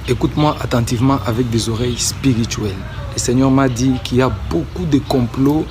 Écoute-moi attentivement avec des oreilles spirituelles. Le Seigneur m'a dit qu'il y a beaucoup de complots,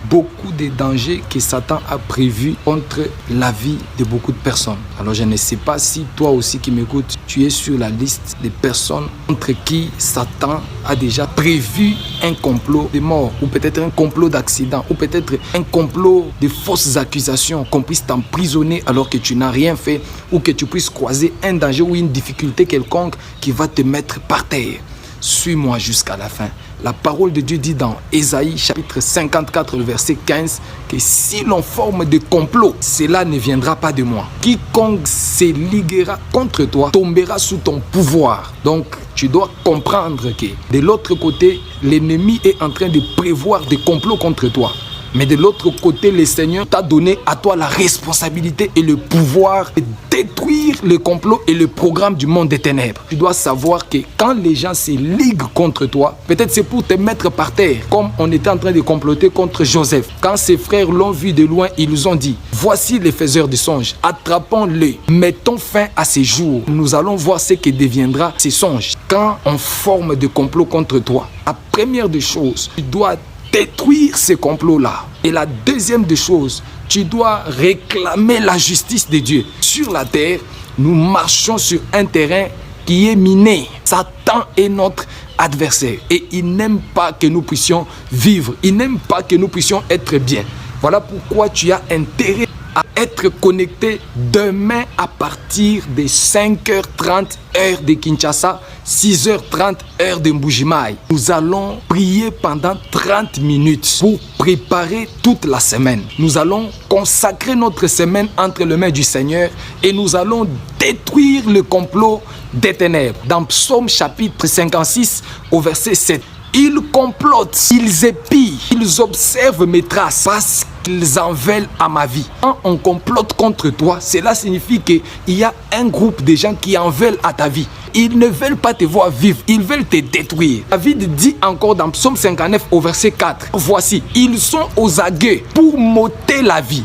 beaucoup de dangers que Satan a prévus contre la vie de beaucoup de personnes. Alors je ne sais pas si toi aussi qui m'écoutes, tu es sur la liste des personnes contre qui Satan a déjà prévu un complot de mort, ou peut-être un complot d'accident, ou peut-être un complot de fausses accusations, qu'on puisse t'emprisonner alors que tu n'as rien fait, ou que tu puisses croiser un danger ou une difficulté quelconque qui va te mettre par terre. Suis-moi jusqu'à la fin. La parole de Dieu dit dans Ésaïe chapitre 54, verset 15, que si l'on forme de complot, cela ne viendra pas de moi. Quiconque se liguera contre toi tombera sous ton pouvoir. Donc, tu dois comprendre que de l'autre côté, l'ennemi est en train de prévoir des complots contre toi. Mais de l'autre côté, le Seigneur t'a donné à toi la responsabilité et le pouvoir de détruire le complot et le programme du monde des ténèbres. Tu dois savoir que quand les gens se liguent contre toi, peut-être c'est pour te mettre par terre, comme on était en train de comploter contre Joseph. Quand ses frères l'ont vu de loin, ils ont dit: voici les faiseurs de songes, attrapons-les, mettons fin à ces jours. Nous allons voir ce que deviendra ces songes. Quand on forme des complots contre toi, la première des choses, tu dois détruire ces complots-là. Et la deuxième des choses, tu dois réclamer la justice de Dieu. Sur la terre, nous marchons sur un terrain qui est miné. Satan est notre adversaire et il n'aime pas que nous puissions vivre. Il n'aime pas que nous puissions être bien. Voilà pourquoi tu as intérêt à être connecté demain à partir de 5h30 heure de Kinshasa, 6h30 heure de Mbujimaï. Nous allons prier pendant 30 minutes pour préparer toute la semaine. Nous allons consacrer notre semaine entre les mains du Seigneur et nous allons détruire le complot des ténèbres. Dans Psaume chapitre 56 au verset 7. Ils complotent, ils épient, ils observent mes traces parce qu'ils en veulent à ma vie. Quand on complote contre toi, cela signifie qu'il y a un groupe de gens qui en veulent à ta vie. Ils ne veulent pas te voir vivre, ils veulent te détruire. David dit encore dans Psaume 59 au verset 4, voici, ils sont aux aguets pour m'ôter la vie.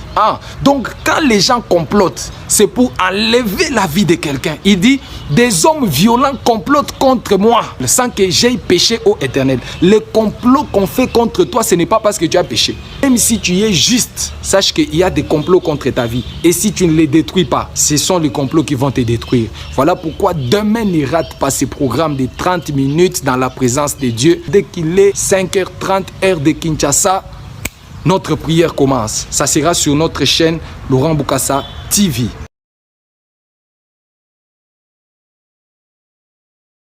Donc quand les gens complotent, c'est pour enlever la vie de quelqu'un. Il dit, des hommes violents complotent contre moi sans que j'aie péché ô Éternel. Les complots qu'on fait contre toi, ce n'est pas parce que tu as péché. Même si tu es juste, sache qu'il y a des complots contre ta vie. Et si tu ne les détruis pas, ce sont les complots qui vont te détruire. Voilà pourquoi demain ne rate pas ce programme de 30 minutes dans la présence de Dieu. Dès qu'il est 5h30 heure de Kinshasa, notre prière commence. Ça sera sur notre chaîne Laurent Bokassa TV.